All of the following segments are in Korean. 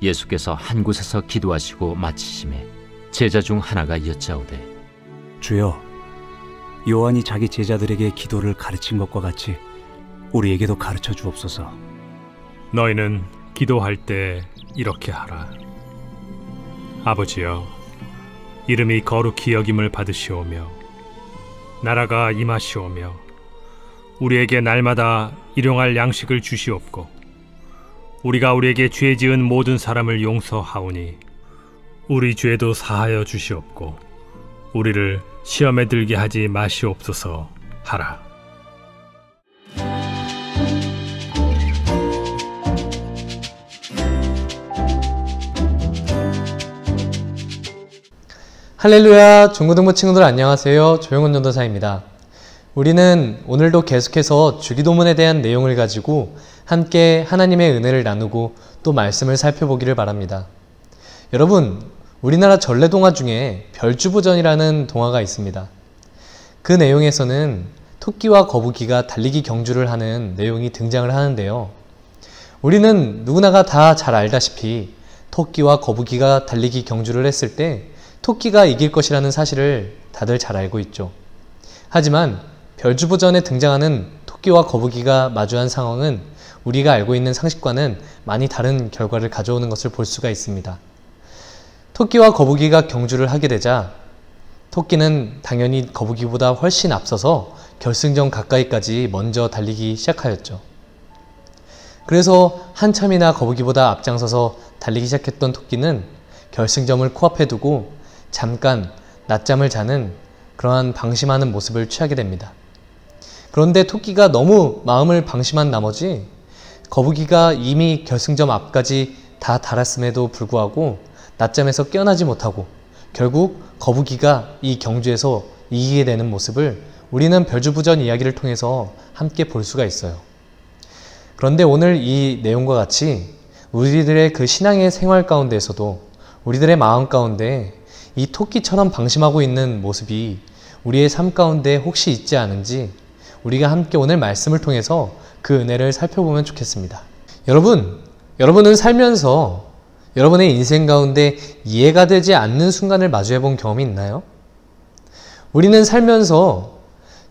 예수께서 한 곳에서 기도하시고 마치심에 제자 중 하나가 여짜오되 주여, 요한이 자기 제자들에게 기도를 가르친 것과 같이 우리에게도 가르쳐 주옵소서. 너희는 기도할 때 이렇게 하라. 아버지여, 이름이 거룩히 여김을 받으시오며 나라가 임하시오며 우리에게 날마다 일용할 양식을 주시옵고 우리가 우리에게 죄 지은 모든 사람을 용서하오니 우리 죄도 사하여 주시옵고 우리를 시험에 들게 하지 마시옵소서 하라. 할렐루야, 중고등부 친구들 안녕하세요. 조용훈 전도사입니다. 우리는 오늘도 계속해서 주기도문에 대한 내용을 가지고 함께 하나님의 은혜를 나누고 또 말씀을 살펴보기를 바랍니다. 여러분, 우리나라 전래동화 중에 별주부전이라는 동화가 있습니다. 그 내용에서는 토끼와 거북이가 달리기 경주를 하는 내용이 등장을 하는데요. 우리는 누구나가 다 잘 알다시피 토끼와 거북이가 달리기 경주를 했을 때 토끼가 이길 것이라는 사실을 다들 잘 알고 있죠. 하지만 별주부전에 등장하는 토끼와 거북이가 마주한 상황은 우리가 알고 있는 상식과는 많이 다른 결과를 가져오는 것을 볼 수가 있습니다. 토끼와 거북이가 경주를 하게 되자 토끼는 당연히 거북이보다 훨씬 앞서서 결승전 가까이까지 먼저 달리기 시작하였죠. 그래서 한참이나 거북이보다 앞장서서 달리기 시작했던 토끼는 결승점을 코앞에 두고 잠깐 낮잠을 자는 그러한 방심하는 모습을 취하게 됩니다. 그런데 토끼가 너무 마음을 방심한 나머지 거북이가 이미 결승점 앞까지 다 달았음에도 불구하고 낮잠에서 깨어나지 못하고 결국 거북이가 이 경주에서 이기게 되는 모습을 우리는 별주부전 이야기를 통해서 함께 볼 수가 있어요. 그런데 오늘 이 내용과 같이 우리들의 그 신앙의 생활 가운데에서도 우리들의 마음 가운데 이 토끼처럼 방심하고 있는 모습이 우리의 삶 가운데 혹시 있지 않은지 우리가 함께 오늘 말씀을 통해서 그 은혜를 살펴보면 좋겠습니다. 여러분은 살면서 여러분의 인생 가운데 이해가 되지 않는 순간을 마주해 본 경험이 있나요? 우리는 살면서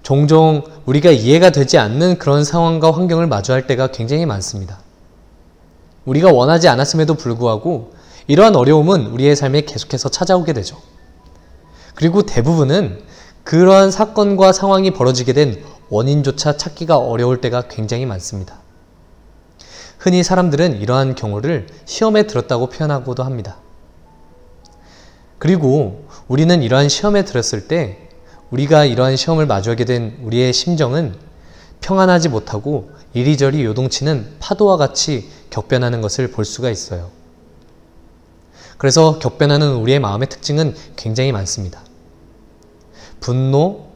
종종 우리가 이해가 되지 않는 그런 상황과 환경을 마주할 때가 굉장히 많습니다. 우리가 원하지 않았음에도 불구하고 이러한 어려움은 우리의 삶에 계속해서 찾아오게 되죠. 그리고 대부분은 그러한 사건과 상황이 벌어지게 된 원인조차 찾기가 어려울 때가 굉장히 많습니다. 흔히 사람들은 이러한 경우를 시험에 들었다고 표현하고도 합니다. 그리고 우리는 이러한 시험에 들었을 때 우리가 이러한 시험을 마주하게 된 우리의 심정은 평안하지 못하고 이리저리 요동치는 파도와 같이 격변하는 것을 볼 수가 있어요. 그래서 격변하는 우리의 마음의 특징은 굉장히 많습니다. 분노,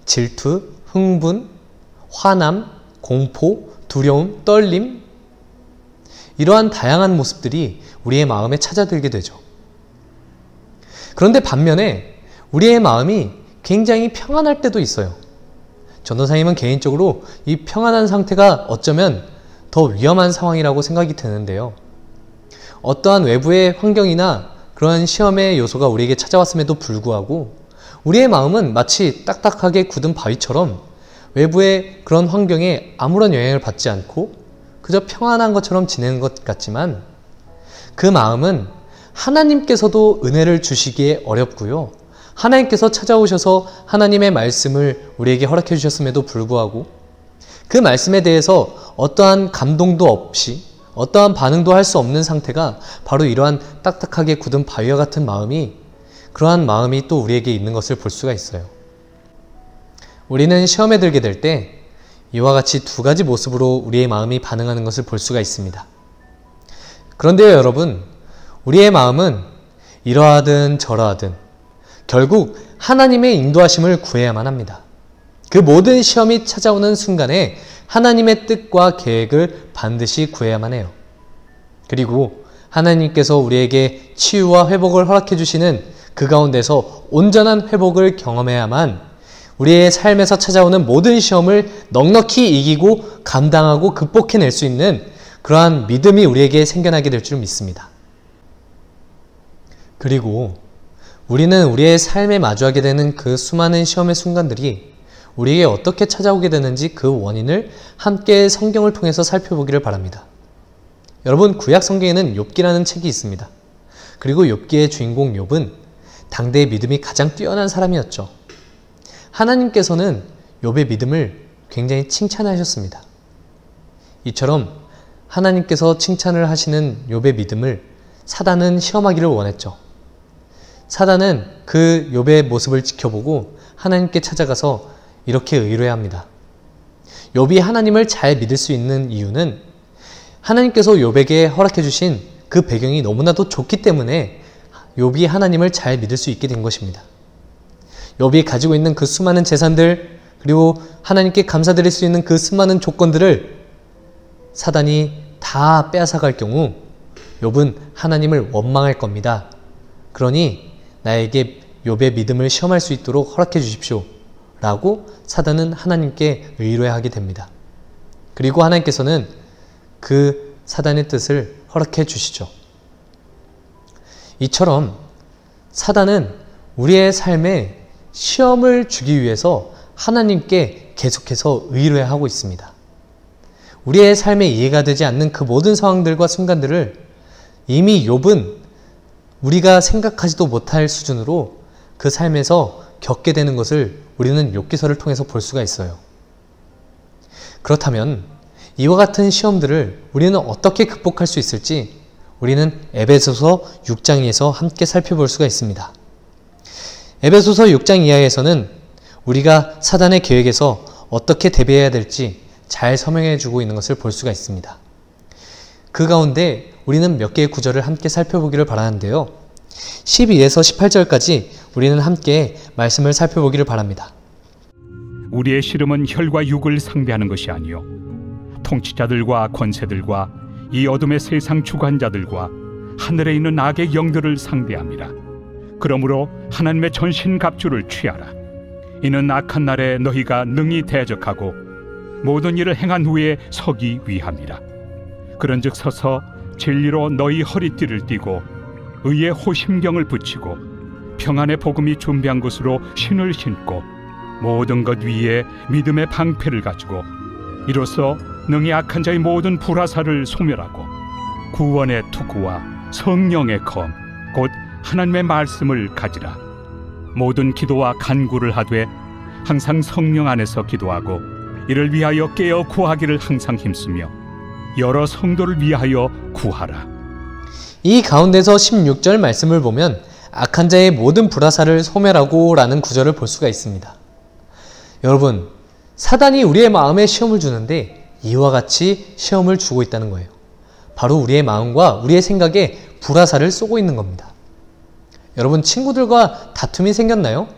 질투, 흥분, 화남, 공포, 두려움, 떨림, 이러한 다양한 모습들이 우리의 마음에 찾아들게 되죠. 그런데 반면에 우리의 마음이 굉장히 평안할 때도 있어요. 전도사님은 개인적으로 이 평안한 상태가 어쩌면 더 위험한 상황이라고 생각이 드는데요. 어떠한 외부의 환경이나 그러한 시험의 요소가 우리에게 찾아왔음에도 불구하고 우리의 마음은 마치 딱딱하게 굳은 바위처럼 외부의 그런 환경에 아무런 영향을 받지 않고 그저 평안한 것처럼 지내는 것 같지만 그 마음은 하나님께서도 은혜를 주시기에 어렵고요. 하나님께서 찾아오셔서 하나님의 말씀을 우리에게 허락해 주셨음에도 불구하고 그 말씀에 대해서 어떠한 감동도 없이 어떠한 반응도 할 수 없는 상태가 바로 이러한 딱딱하게 굳은 바위와 같은 마음이 그러한 마음이 또 우리에게 있는 것을 볼 수가 있어요. 우리는 시험에 들게 될 때 이와 같이 두 가지 모습으로 우리의 마음이 반응하는 것을 볼 수가 있습니다. 그런데요, 여러분, 우리의 마음은 이러하든 저러하든 결국 하나님의 인도하심을 구해야만 합니다. 그 모든 시험이 찾아오는 순간에 하나님의 뜻과 계획을 반드시 구해야만 해요. 그리고 하나님께서 우리에게 치유와 회복을 허락해 주시는 그 가운데서 온전한 회복을 경험해야만 우리의 삶에서 찾아오는 모든 시험을 넉넉히 이기고 감당하고 극복해낼 수 있는 그러한 믿음이 우리에게 생겨나게 될 줄 믿습니다. 그리고 우리는 우리의 삶에 마주하게 되는 그 수많은 시험의 순간들이 우리에게 어떻게 찾아오게 되는지 그 원인을 함께 성경을 통해서 살펴보기를 바랍니다. 여러분, 구약 성경에는 욥기라는 책이 있습니다. 그리고 욥기의 주인공 욥은 당대의 믿음이 가장 뛰어난 사람이었죠. 하나님께서는 욥의 믿음을 굉장히 칭찬하셨습니다. 이처럼 하나님께서 칭찬을 하시는 욥의 믿음을 사단은 시험하기를 원했죠. 사단은 그 욥의 모습을 지켜보고 하나님께 찾아가서 이렇게 의뢰합니다. 욥이 하나님을 잘 믿을 수 있는 이유는 하나님께서 욥에게 허락해 주신 그 배경이 너무나도 좋기 때문에 욥이 하나님을 잘 믿을 수 있게 된 것입니다. 욥이 가지고 있는 그 수많은 재산들, 그리고 하나님께 감사드릴 수 있는 그 수많은 조건들을 사단이 다 빼앗아갈 경우 욥은 하나님을 원망할 겁니다. 그러니 나에게 욥의 믿음을 시험할 수 있도록 허락해 주십시오 라고 사단은 하나님께 의뢰하게 됩니다. 그리고 하나님께서는 그 사단의 뜻을 허락해 주시죠. 이처럼 사단은 우리의 삶에 시험을 주기 위해서 하나님께 계속해서 의뢰하고 있습니다. 우리의 삶에 이해가 되지 않는 그 모든 상황들과 순간들을 이미 욥은 우리가 생각하지도 못할 수준으로 그 삶에서 겪게 되는 것을 우리는 욥기서를 통해서 볼 수가 있어요. 그렇다면 이와 같은 시험들을 우리는 어떻게 극복할 수 있을지 우리는 에베소서 6장에서 함께 살펴볼 수가 있습니다. 에베소서 6장 이하에서는 우리가 사단의 계획에서 어떻게 대비해야 될지 잘 설명해 주고 있는 것을 볼 수가 있습니다. 그 가운데 우리는 몇 개의 구절을 함께 살펴보기를 바라는데요. 12에서 18절까지 우리는 함께 말씀을 살펴보기를 바랍니다. 우리의 씨름은 혈과 육을 상대하는 것이 아니요 통치자들과 권세들과 이 어둠의 세상 주관자들과 하늘에 있는 악의 영들을 상대함이라. 그러므로 하나님의 전신갑주를 취하라. 이는 악한 날에 너희가 능히 대적하고 모든 일을 행한 후에 서기 위함이라. 그런즉 서서 진리로 너희 허리띠를 띠고 의의 호심경을 붙이고 평안의 복음이 준비한 곳으로 신을 신고 모든 것 위에 믿음의 방패를 가지고 이로써 능히 악한 자의 모든 불화살을 소멸하고 구원의 투구와 성령의 검 곧 하나님의 말씀을 가지라. 모든 기도와 간구를 하되 항상 성령 안에서 기도하고 이를 위하여 깨어 구하기를 항상 힘쓰며 여러 성도를 위하여 구하라. 이 가운데서 16절 말씀을 보면 악한 자의 모든 불화살을 소멸하고 라는 구절을 볼 수가 있습니다. 여러분, 사단이 우리의 마음에 시험을 주는데 이와 같이 시험을 주고 있다는 거예요. 바로 우리의 마음과 우리의 생각에 불화살을 쏘고 있는 겁니다. 여러분, 친구들과 다툼이 생겼나요?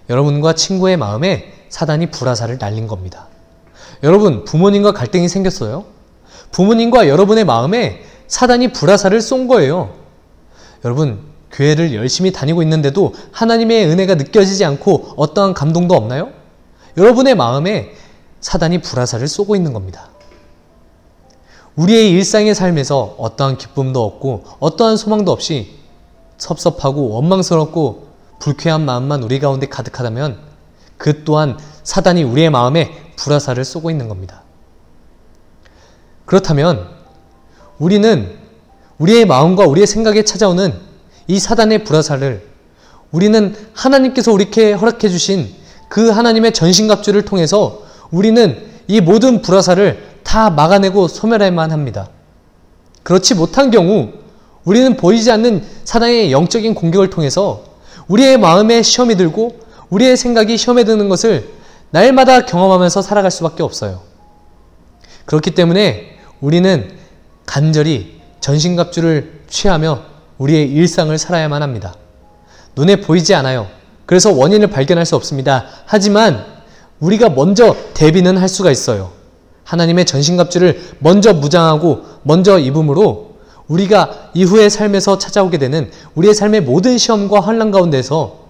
여러분과 친구의 마음에 사단이 불화살을 날린 겁니다. 여러분, 부모님과 갈등이 생겼어요? 부모님과 여러분의 마음에 사단이 불화살을 쏜 거예요. 여러분, 교회를 열심히 다니고 있는데도 하나님의 은혜가 느껴지지 않고 어떠한 감동도 없나요? 여러분의 마음에 사단이 불화살을 쏘고 있는 겁니다. 우리의 일상의 삶에서 어떠한 기쁨도 없고 어떠한 소망도 없이 섭섭하고 원망스럽고 불쾌한 마음만 우리 가운데 가득하다면 그 또한 사단이 우리의 마음에 불화살을 쏘고 있는 겁니다. 그렇다면 우리는 우리의 마음과 우리의 생각에 찾아오는 이 사단의 불화살을 우리는 하나님께서 우리에게 허락해 주신 그 하나님의 전신갑주를 통해서 우리는 이 모든 불화살을 다 막아내고 소멸할만 합니다. 그렇지 못한 경우 우리는 보이지 않는 사단의 영적인 공격을 통해서 우리의 마음에 시험이 들고 우리의 생각이 시험에 드는 것을 날마다 경험하면서 살아갈 수밖에 없어요. 그렇기 때문에 우리는 간절히 전신갑주를 취하며 우리의 일상을 살아야만 합니다. 눈에 보이지 않아요. 그래서 원인을 발견할 수 없습니다. 하지만 우리가 먼저 대비는 할 수가 있어요. 하나님의 전신갑주를 먼저 무장하고 먼저 입음으로 우리가 이후의 삶에서 찾아오게 되는 우리의 삶의 모든 시험과 환난 가운데서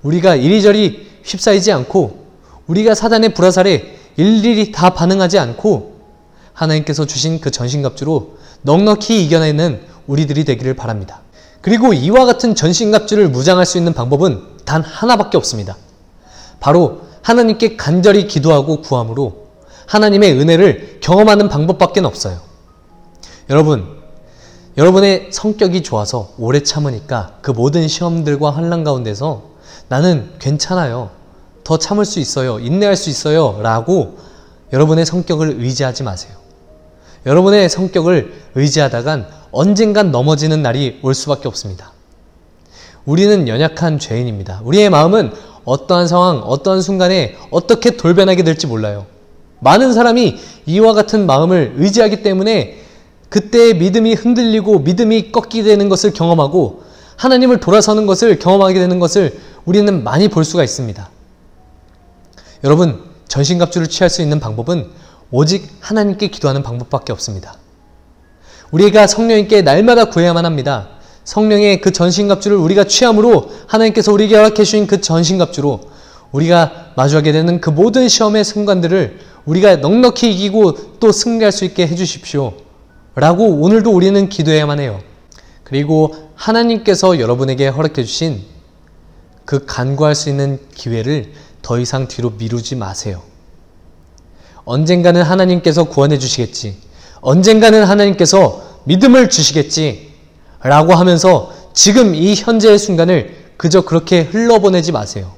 우리가 이리저리 휩싸이지 않고 우리가 사단의 불화살에 일일이 다 반응하지 않고 하나님께서 주신 그 전신갑주로 넉넉히 이겨내는 우리들이 되기를 바랍니다. 그리고 이와 같은 전신갑주를 무장할 수 있는 방법은 단 하나밖에 없습니다. 바로 하나님께 간절히 기도하고 구함으로 하나님의 은혜를 경험하는 방법밖에 없어요. 여러분의 성격이 좋아서 오래 참으니까 그 모든 시험들과 환난 가운데서 나는 괜찮아요, 더 참을 수 있어요, 인내할 수 있어요 라고 여러분의 성격을 의지하지 마세요. 여러분의 성격을 의지하다간 언젠간 넘어지는 날이 올 수밖에 없습니다. 우리는 연약한 죄인입니다. 우리의 마음은 어떠한 상황, 어떠한 순간에 어떻게 돌변하게 될지 몰라요. 많은 사람이 이와 같은 마음을 의지하기 때문에 그때의 믿음이 흔들리고 믿음이 꺾이게 되는 것을 경험하고 하나님을 돌아서는 것을 경험하게 되는 것을 우리는 많이 볼 수가 있습니다. 여러분, 전신갑주를 취할 수 있는 방법은 오직 하나님께 기도하는 방법밖에 없습니다. 우리가 성령님께 날마다 구해야만 합니다. 성령의 그 전신갑주를 우리가 취함으로 하나님께서 우리에게 허락해 주신 그 전신갑주로 우리가 마주하게 되는 그 모든 시험의 순간들을 우리가 넉넉히 이기고 또 승리할 수 있게 해주십시오 라고 오늘도 우리는 기도해야만 해요. 그리고 하나님께서 여러분에게 허락해 주신 그 간구할 수 있는 기회를 더 이상 뒤로 미루지 마세요. 언젠가는 하나님께서 구원해 주시겠지, 언젠가는 하나님께서 믿음을 주시겠지 라고 하면서 지금 이 현재의 순간을 그저 그렇게 흘러보내지 마세요.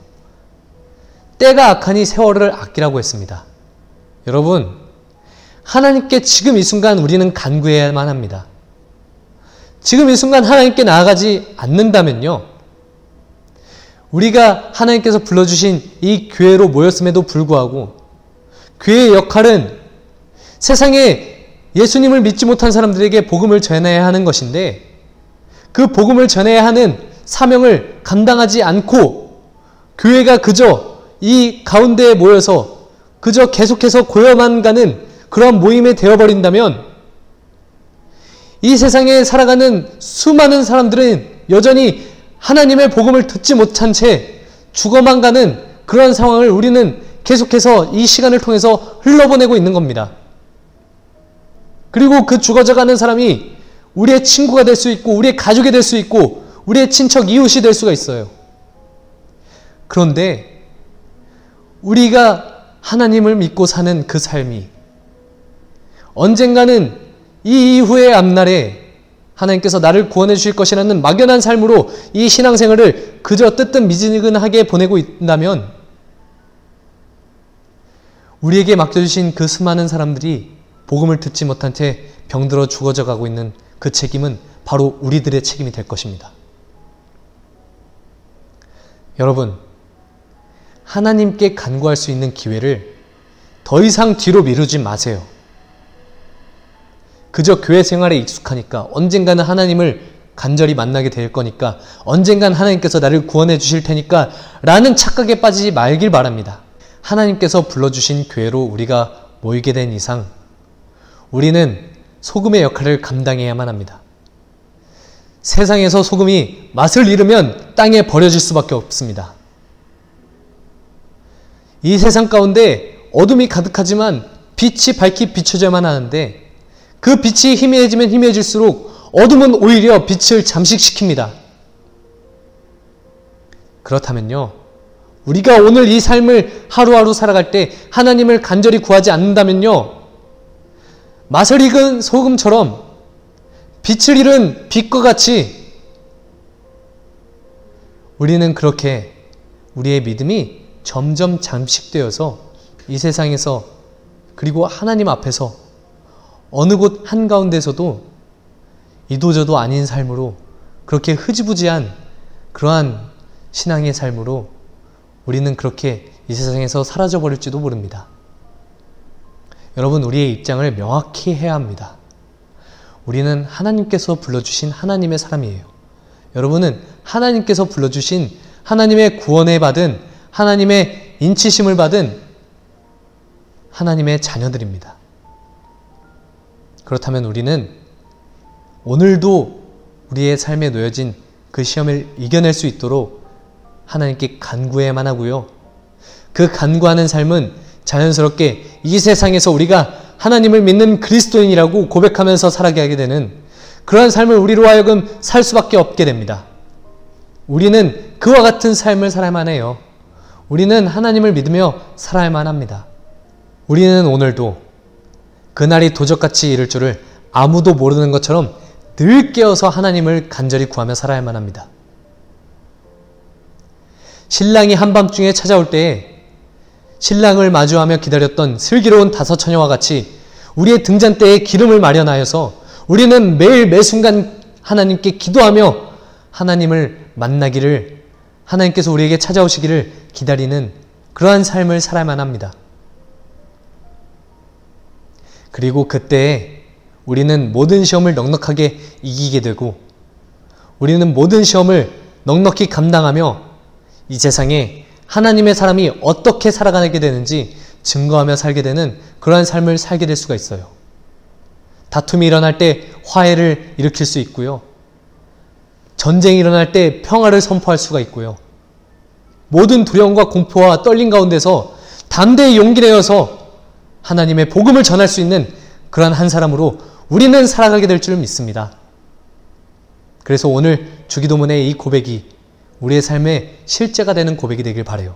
때가 악하니 세월을 아끼라고 했습니다. 여러분, 하나님께 지금 이 순간 우리는 간구해야만 합니다. 지금 이 순간 하나님께 나아가지 않는다면요, 우리가 하나님께서 불러주신 이 교회로 모였음에도 불구하고 교회의 역할은 세상에 예수님을 믿지 못한 사람들에게 복음을 전해야 하는 것인데, 그 복음을 전해야 하는 사명을 감당하지 않고 교회가 그저 이 가운데에 모여서 그저 계속해서 고여만 가는 그런 모임이 되어버린다면 이 세상에 살아가는 수많은 사람들은 여전히 하나님의 복음을 듣지 못한 채 죽어만 가는 그런 상황을 우리는 계속해서 이 시간을 통해서 흘러보내고 있는 겁니다. 그리고 그 죽어져가는 사람이 우리의 친구가 될 수 있고 우리의 가족이 될 수 있고 우리의 친척 이웃이 될 수가 있어요. 그런데 우리가 하나님을 믿고 사는 그 삶이 언젠가는 이 이후의 앞날에 하나님께서 나를 구원해 주실 것이라는 막연한 삶으로 이 신앙생활을 그저 뜨뜻미지근하게 보내고 있다면 우리에게 맡겨주신 그 수많은 사람들이 복음을 듣지 못한 채 병들어 죽어져 가고 있는 그 책임은 바로 우리들의 책임이 될 것입니다. 여러분, 하나님께 간구할 수 있는 기회를 더 이상 뒤로 미루지 마세요. 그저 교회 생활에 익숙하니까, 언젠가는 하나님을 간절히 만나게 될 거니까, 언젠가는 하나님께서 나를 구원해 주실 테니까 라는 착각에 빠지지 말길 바랍니다. 하나님께서 불러주신 교회로 우리가 모이게 된 이상 우리는 소금의 역할을 감당해야만 합니다. 세상에서 소금이 맛을 잃으면 땅에 버려질 수밖에 없습니다. 이 세상 가운데 어둠이 가득하지만 빛이 밝게 비춰져야만 하는데, 그 빛이 희미해지면 희미해질수록 어둠은 오히려 빛을 잠식시킵니다. 그렇다면요, 우리가 오늘 이 삶을 하루하루 살아갈 때 하나님을 간절히 구하지 않는다면요, 맛을 익은 소금처럼 빛을 잃은 빛과 같이 우리는 그렇게 우리의 믿음이 점점 잠식되어서 이 세상에서 그리고 하나님 앞에서 어느 곳 한가운데서도 이도저도 아닌 삶으로, 그렇게 흐지부지한 그러한 신앙의 삶으로 우리는 그렇게 이 세상에서 사라져버릴지도 모릅니다. 여러분, 우리의 입장을 명확히 해야 합니다. 우리는 하나님께서 불러주신 하나님의 사람이에요. 여러분은 하나님께서 불러주신, 하나님의 구원을 받은, 하나님의 인치심을 받은 하나님의 자녀들입니다. 그렇다면 우리는 오늘도 우리의 삶에 놓여진 그 시험을 이겨낼 수 있도록 하나님께 간구해야만 하고요. 그 간구하는 삶은 자연스럽게 이 세상에서 우리가 하나님을 믿는 그리스도인이라고 고백하면서 살아가게 되는 그러한 삶을 우리로 하여금 살 수밖에 없게 됩니다. 우리는 그와 같은 삶을 살아야만 해요. 우리는 하나님을 믿으며 살아야만 합니다. 우리는 오늘도 그날이 도적같이 이를 줄을 아무도 모르는 것처럼 늘 깨어서 하나님을 간절히 구하며 살아야만 합니다. 신랑이 한밤중에 찾아올 때에 신랑을 마주하며 기다렸던 슬기로운 5 처녀와 같이 우리의 등잔대에 기름을 마련하여서 우리는 매일 매순간 하나님께 기도하며 하나님을 만나기를, 하나님께서 우리에게 찾아오시기를 기다리는 그러한 삶을 살아야만 합니다. 그리고 그때에 우리는 모든 시험을 넉넉하게 이기게 되고, 우리는 모든 시험을 넉넉히 감당하며 이 세상에 하나님의 사람이 어떻게 살아가게 되는지 증거하며 살게 되는 그러한 삶을 살게 될 수가 있어요. 다툼이 일어날 때 화해를 일으킬 수 있고요. 전쟁이 일어날 때 평화를 선포할 수가 있고요. 모든 두려움과 공포와 떨림 가운데서 담대히 용기 내어서 하나님의 복음을 전할 수 있는 그러한 한 사람으로 우리는 살아가게 될 줄 믿습니다. 그래서 오늘 주기도문의 이 고백이 우리의 삶의 실제가 되는 고백이 되길 바라요.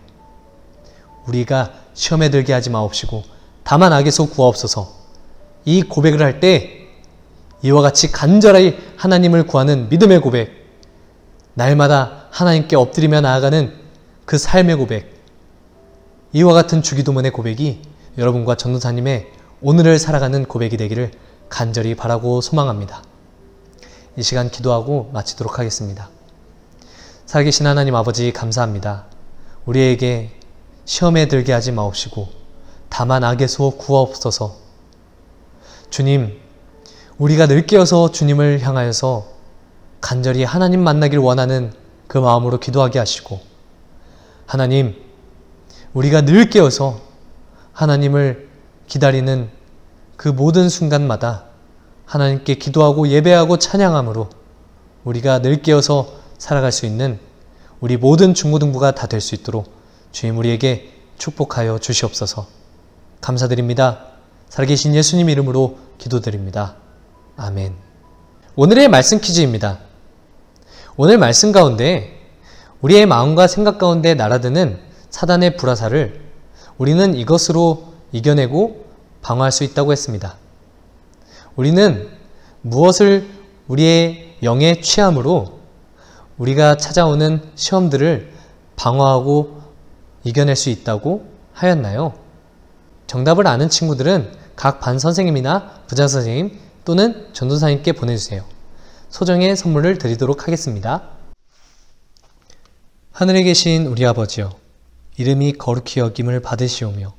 우리가 시험에 들게 하지 마옵시고 다만 악에서 구하옵소서. 이 고백을 할 때 이와 같이 간절히 하나님을 구하는 믿음의 고백, 날마다 하나님께 엎드리며 나아가는 그 삶의 고백, 이와 같은 주기도문의 고백이 여러분과 전도사님의 오늘을 살아가는 고백이 되기를 간절히 바라고 소망합니다. 이 시간 기도하고 마치도록 하겠습니다. 살아계신 하나님 아버지, 감사합니다. 우리에게 시험에 들게 하지 마옵시고 다만 악에서 구하옵소서. 주님, 우리가 늘 깨어서 주님을 향하여서 간절히 하나님 만나길 원하는 그 마음으로 기도하게 하시고, 하나님, 우리가 늘 깨어서 하나님을 기다리는 그 모든 순간마다 하나님께 기도하고 예배하고 찬양함으로 우리가 늘 깨어서 살아갈 수 있는 우리 모든 중고등부가 다 될 수 있도록 주님 우리에게 축복하여 주시옵소서. 감사드립니다. 살아계신 예수님 이름으로 기도드립니다. 아멘. 오늘의 말씀 퀴즈입니다. 오늘 말씀 가운데 우리의 마음과 생각 가운데 날아드는 사단의 불화살을 우리는 이것으로 이겨내고 방어할 수 있다고 했습니다. 우리는 무엇을 우리의 영의 취함으로 우리가 찾아오는 시험들을 방어하고 이겨낼 수 있다고 하였나요? 정답을 아는 친구들은 각 반 선생님이나 부장 선생님 또는 전도사님께 보내주세요. 소정의 선물을 드리도록 하겠습니다. 하늘에 계신 우리 아버지여, 이름이 거룩히 여김을 받으시오며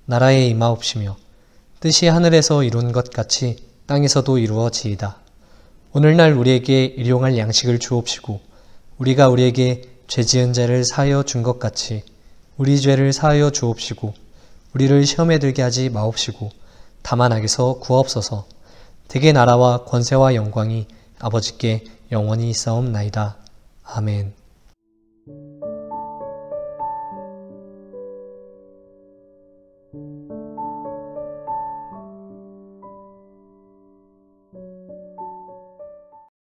나라에 임하옵시며 뜻이 하늘에서 이룬 것 같이 땅에서도 이루어지이다. 오늘날 우리에게 일용할 양식을 주옵시고 우리가 우리에게 죄 지은 자를 사하여 준 것 같이 우리 죄를 사하여 주옵시고 우리를 시험에 들게 하지 마옵시고 다만 악에서 구하옵소서. 대개 나라와 권세와 영광이 아버지께 영원히 있사옵나이다. 아멘.